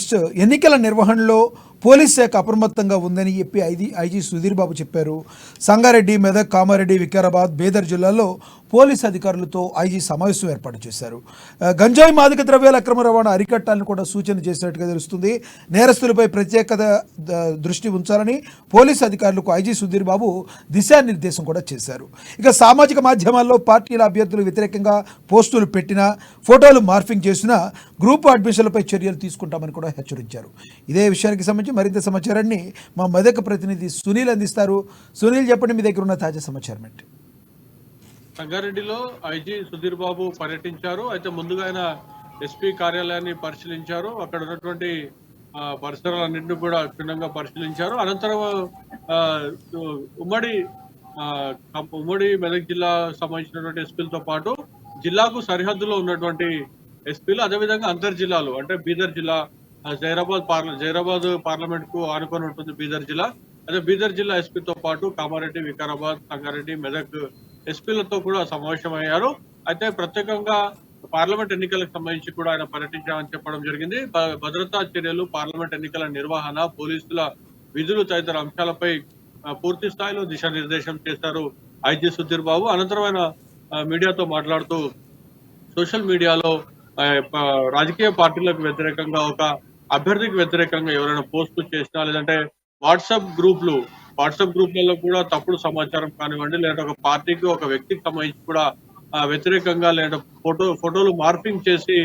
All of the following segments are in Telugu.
నెక్స్ట్ ఎన్నికల నిర్వహణలో పోలీస్ శాఖ అప్రమత్తంగా ఉందని చెప్పి ఐజీ సుధీర్ బాబు చెప్పారు. సంగారెడ్డి, మెదక్, కామారెడ్డి, వికారాబాద్, బీదర్ జిల్లాల్లో పోలీస్ అధికారులతో ఐజీ సమావేశం ఏర్పాటు చేశారు. గంజాయి, మాదక ద్రవ్యాల అక్రమ రవాణా అరికట్టాలని కూడా సూచన చేసినట్టుగా తెలుస్తుంది. నేరస్తులపై ప్రత్యేక దృష్టి ఉంచాలని పోలీస్ అధికారులకు ఐజీ సుధీర్ బాబు దిశానిర్దేశం కూడా చేశారు. ఇక సామాజిక మాధ్యమాల్లో పార్టీల అభ్యర్థులు వ్యతిరేకంగా పోస్టులు పెట్టినా, ఫోటోలు మార్ఫింగ్ చేసినా గ్రూప్ అడ్మిషన్లపై చర్యలు తీసుకుంటామని కూడా హెచ్చరించారు. ఇదే విషయానికి సంబంధించి మరింత సమాచారాన్ని మా మెదక్ ప్రతినిధి సునీల్ అందిస్తారు. సునీల్, చెప్పండి, మీ దగ్గర ఉన్న తాజా సమాచారం ఏంటి? సంగారెడ్డిలో ఐజీ సుధీర్ బాబు పర్యటించారు. అయితే ముందుగా ఆయన ఎస్పీ కార్యాలయాన్ని పరిశీలించారు. అక్కడ ఉన్నటువంటి పరిసరాలన్నింటినీ కూడా క్షుణ్ణంగా పరిశీలించారు. అనంతరం ఉమ్మడి మెదక్ జిల్లా సంబంధించినటువంటి ఎస్పీలతో పాటు జిల్లాకు సరిహద్దులో ఉన్నటువంటి ఎస్పీలు, అదేవిధంగా అంతర్ జిల్లాలు అంటే బీదర్ జిల్లా, జైరాబాద్ పార్లమెంట్ కు ఆనుకొని ఉంటుంది బీదర్ జిల్లా. అదే బీదర్ జిల్లా ఎస్పీతో పాటు కామారెడ్డి, వికారాబాద్, సంగారెడ్డి, మెదక్ ఎస్పీలతో కూడా సమావేశమయ్యారు. అయితే ప్రత్యేకంగా పార్లమెంట్ ఎన్నికలకు సంబంధించి కూడా ఆయన పర్యటించామని చెప్పడం జరిగింది. భద్రతా చర్యలు, పార్లమెంట్ ఎన్నికల నిర్వహణ, పోలీసుల విధులు తదితర అంశాలపై పూర్తి స్థాయిలో దిశానిర్దేశం చేశారు ఐజీ సుధీర్ బాబు. అనంతరం ఆయన మీడియాతో మాట్లాడుతూ సోషల్ మీడియాలో రాజకీయ పార్టీలకు వ్యతిరేకంగా, ఒక అభ్యర్థికి వ్యతిరేకంగా ఎవరైనా పోస్టులు చేసినా, లేదంటే వాట్సాప్ గ్రూప్లలో కూడా తప్పుడు సమాచారం కానివ్వండి, లేదా ఒక పార్టీకి, ఒక వ్యక్తికి సంబంధించి కూడా వ్యతిరేకంగా లేదా ఫోటోలు మార్పింగ్ చేసి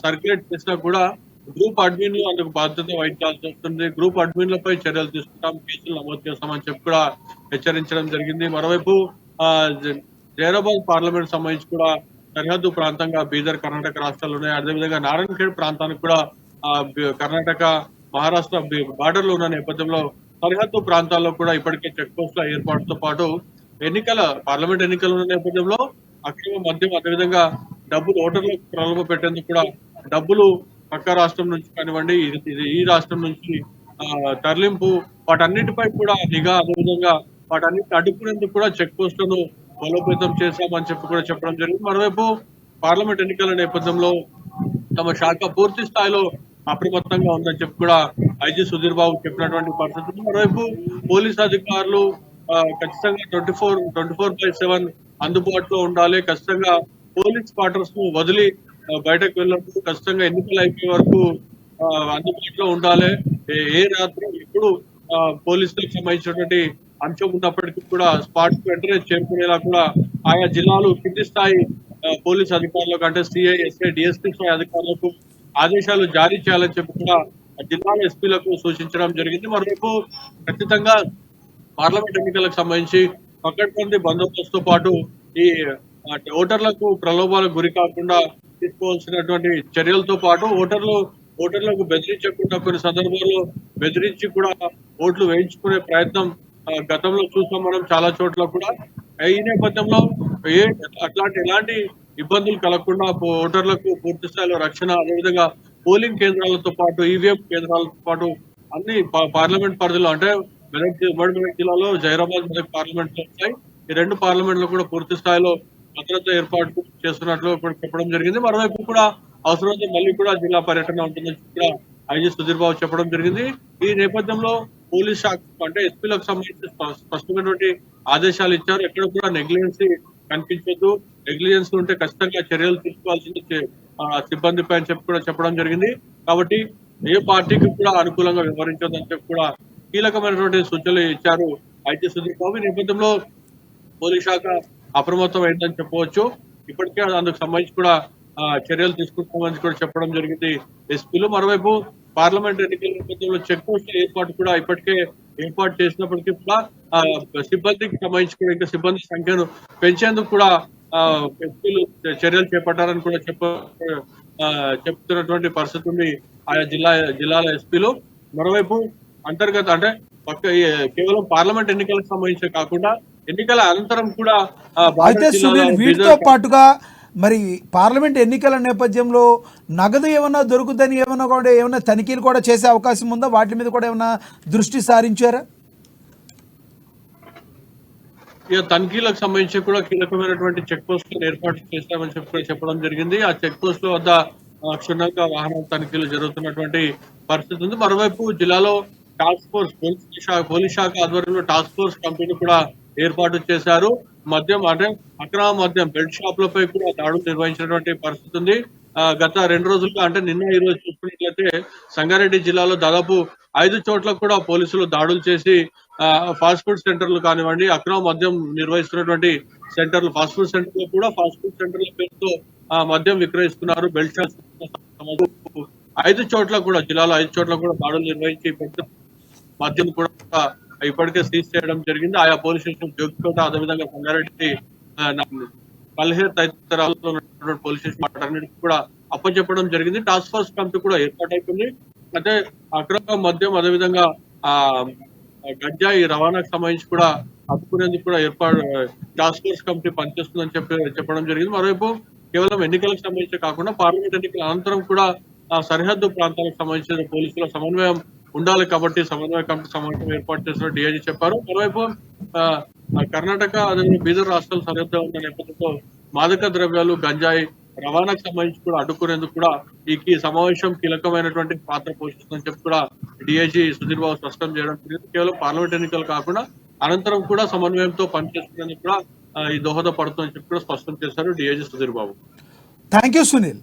సర్క్యులేట్ చేసినా కూడా గ్రూప్ అడ్మిన్లు అందుకు బాధ్యత వహించాల్సి వస్తుంది. గ్రూప్ అడ్మిన్లపై చర్యలు తీసుకుంటాం, కేసులు నమోదు చేస్తామని చెప్పి కూడా హెచ్చరించడం జరిగింది. మరోవైపు జైరాబాద్ పార్లమెంట్ సంబంధించి కూడా సరిహద్దు ప్రాంతంగా బీదర్, కర్ణాటక రాష్ట్రాలు ఉన్నాయి. అదేవిధంగా నారాయణఖేడ్ ప్రాంతానికి కూడా కర్ణాటక, మహారాష్ట్ర బార్డర్లో ఉన్న నేపథ్యంలో సరిహద్దు ప్రాంతాల్లో కూడా ఇప్పటికే చెక్ పోస్టుల ఏర్పాటుతో పాటు పార్లమెంట్ ఎన్నికలు ఉన్న నేపథ్యంలో అక్రమ మద్యం, అదేవిధంగా డబ్బులు ఓటర్లకు ప్రలోభ పెట్టేందుకు కూడా డబ్బులు పక్క రాష్ట్రం నుంచి కానివ్వండి, ఈ రాష్ట్రం నుంచి తరలింపు, వాటన్నిటిపై కూడా నిఘా, అదేవిధంగా వాటన్నిటిని అడ్డుకునేందుకు కూడా చెక్ పోస్టులను బలోపేతం చేశామని చెప్పి కూడా చెప్పడం జరిగింది. మరోవైపు పార్లమెంట్ ఎన్నికల నేపథ్యంలో తమ శాఖ పూర్తి స్థాయిలో అప్రమత్తంగా ఉందని చెప్పి కూడా ఐజీ సుధీర్ బాబు చెప్పినటువంటి పరిస్థితి. మరోవైపు పోలీస్ అధికారులు ఖచ్చితంగా 24/7 అందుబాటులో ఉండాలి. ఖచ్చితంగా పోలీస్ క్వార్టర్స్ ను వదిలి బయటకు వెళ్ళినప్పుడు ఖచ్చితంగా ఎన్నికలు అయిపోయే వరకు అందుబాటులో ఉండాలి. ఏ రాత్రి ఎప్పుడు పోలీసులకు సంబంధించినటువంటి అంశం ఉన్నప్పటికీ కూడా స్పాట్ కు వెంటనే చేరుకునేలా కూడా ఆయా జిల్లాలు కింది స్థాయి పోలీస్ అధికారులకు అంటే సిఐ, ఎస్ఐ, డిఎస్పీ స్థాయి అధికారులకు ఆదేశాలు జారీ చేయాలని చెప్పి కూడా జిల్లాల ఎస్పీలకు సూచించడం జరిగింది. మరోవైపు ఖచ్చితంగా పార్లమెంట్ ఎన్నికలకు సంబంధించి పకడ్బందీ బందోబస్తుతో పాటు ఈ ఓటర్లకు ప్రలోభాలకు గురి కాకుండా తీసుకోవాల్సినటువంటి చర్యలతో పాటు ఓటర్లకు బెదిరించకుండా, కొన్ని సందర్భాల్లో బెదిరించి కూడా ఓట్లు వేయించుకునే ప్రయత్నం గతంలో చూసాం మనం చాలా చోట్ల కూడా. ఈ నేపథ్యంలో ఎలాంటి ఇబ్బందులు కలగకుండా ఓటర్లకు పూర్తి స్థాయిలో రక్షణ, అదేవిధంగా పోలింగ్ కేంద్రాలతో పాటు ఈవీఎం కేంద్రాలతో పాటు అన్ని పార్లమెంట్ పరిధిలో అంటే మెదక్ జిల్లాలో జైరాబాద్, మెదక్ పార్లమెంట్ ఉంటాయి. ఈ రెండు పార్లమెంట్లు కూడా పూర్తి స్థాయిలో భద్రత ఏర్పాటు చేస్తున్నట్లు చెప్పడం జరిగింది. మరోవైపు కూడా అవసరమైతే మళ్ళీ కూడా జిల్లా పర్యటన ఉంటుందని కూడా ఐజీ సుధీర్ బాబు చెప్పడం జరిగింది. ఈ నేపథ్యంలో పోలీస్ శాఖ అంటే ఎస్పీలకు సంబంధించి స్పష్టమైనటువంటి ఆదేశాలు ఇచ్చారు. ఎక్కడ కూడా నెగ్లిజెన్సీ కనిపించద్దు, నెగ్లిజెన్స్ ఉంటే ఖచ్చితంగా చర్యలు తీసుకోవాల్సింది సిబ్బందిపై అని చెప్పి కూడా చెప్పడం జరిగింది. కాబట్టి ఏ పార్టీకి కూడా అనుకూలంగా వ్యవహరించదని చెప్పి కూడా కీలకమైనటువంటి సూచనలు ఇచ్చారు ఐజీ సుధీర్ బాబు. ఈ నేపథ్యంలో పోలీస్ శాఖ అప్రమత్తం అయిందని చెప్పవచ్చు. ఇప్పటికే అందుకు సంబంధించి కూడా చర్యలు తీసుకుంటామని కూడా చెప్పడం జరిగింది ఎస్పీలు. మరోవైపు పార్లమెంట్ ఎన్నికల నేపథ్యంలో చెక్ పోస్ట్ ఏర్పాటు కూడా ఇప్పటికే ఏర్పాటు చేసినప్పటికీ కూడా సిబ్బందికి సంబంధించి కూడా ఇంకా సిబ్బంది సంఖ్యను పెంచేందుకు కూడా ఎస్పీలు చర్యలు చేపట్టారని కూడా చెప్తున్నటువంటి పరిస్థితి ఉంది ఆయా జిల్లాల ఎస్పీలు. మరోవైపు అంతర్గత అంటే కేవలం పార్లమెంట్ ఎన్నికలకు సంబంధించి కాకుండా ఎన్నికల అనంతరం కూడా వీటితో పాటుగా మరి పార్లమెంట్ ఎన్నికల నేపథ్యంలో నగదు ఏమన్నా దొరుకుతుందని ఏమన్నా తనిఖీలు కూడా చేసే అవకాశం ఉందా? వాటి మీద కూడా ఏమన్నా దృష్టి సారించారా? తనిఖీలకు సంబంధించి కూడా కీలకమైనటువంటి చెక్ పోస్టులను ఏర్పాటు చేస్తామని చెప్పడం జరిగింది. ఆ చెక్ పోస్టుల వద్ద క్షుణ్ణంగా వాహన తనిఖీలు జరుగుతున్నటువంటి పరిస్థితి ఉంది. మరోవైపు జిల్లాలో టాస్క్ ఫోర్స్ పోలీస్ శాఖ ఆధ్వర్యంలో టాస్క్ ఫోర్స్ కమిటీని కూడా ఏర్పాటు చేశారు. మద్యం అంటే అక్రమ మద్యం బెల్ట్ షాపులపై కూడా దాడులు నిర్వహించినటువంటి పరిస్థితి ఉంది. గత 2 రోజులుగా అంటే నిన్న ఈ రోజు చూసుకున్నట్లయితే సంగారెడ్డి జిల్లాలో దాదాపు 5 చోట్ల కూడా పోలీసులు దాడులు చేసి ఫాస్ట్ ఫుడ్ సెంటర్లు కానివ్వండి, అక్రమ మద్యం నిర్వహిస్తున్నటువంటి సెంటర్లు, ఫాస్ట్ ఫుడ్ సెంటర్లు కూడా ఫాస్ట్ ఫుడ్ సెంటర్ల పేరుతో మద్యం విక్రయిస్తున్నారు. బెల్ట్ షాప్స్ 5 చోట్ల కూడా జిల్లాలో 5 చోట్ల కూడా దాడులు నిర్వహించి మద్యం కూడా ఇప్పటికే సీజ్ చేయడం జరిగింది. ఆయా పోలీస్ స్టేషన్ జోగికోట, అదేవిధంగా సంగారెడ్డి, పల్హేర్ తదితరాల్లో ఉన్నటువంటి పోలీస్ స్టేషన్ వాటన్నిటికీ కూడా అప్పచెప్పడం జరిగింది. టాస్క్ ఫోర్స్ కమిటీ కూడా ఏర్పాటైపోయింది. అయితే అక్రమ మద్యం అదేవిధంగా ఆ గంజాయి రవాణాకు సంబంధించి కూడా అడ్డుకునేందుకు కూడా టాస్క్ ఫోర్స్ కమిటీ పనిచేస్తుందని చెప్పడం జరిగింది. మరోవైపు కేవలం ఎన్నికలకు సంబంధించి కాకుండా పార్లమెంట్ ఎన్నికల అనంతరం కూడా సరిహద్దు ప్రాంతాలకు సంబంధించిన పోలీసుల సమన్వయం ఉండాలి కాబట్టి సమన్వయ కమిటీ సమావేశం ఏర్పాటు చేసిన డిఐజీ చెప్పారు. మరోవైపు కర్ణాటక అదేవిధంగా బీదర్ రాష్ట్రాలు సరిహద్దు ఉన్న నేపథ్యంలో మాదక ద్రవ్యాలు, గంజాయి రవాణాకు సంబంధించి కూడా అడ్డుకునేందుకు కూడా ఈ సమావేశం కీలకమైనటువంటి పాత్ర పోషిస్తుందని చెప్పి కూడా డిఐజీ సుధీర్ బాబు స్పష్టం చేయడం జరిగింది. కేవలం పార్లమెంట్ ఎన్నికలు కాకుండా అనంతరం కూడా సమన్వయంతో పనిచేస్తున్నందుకు కూడా ఈ దోహదపడుతుందని చెప్పి కూడా స్పష్టం చేశారు DIG Sudheer Babu. Thank you Sunil.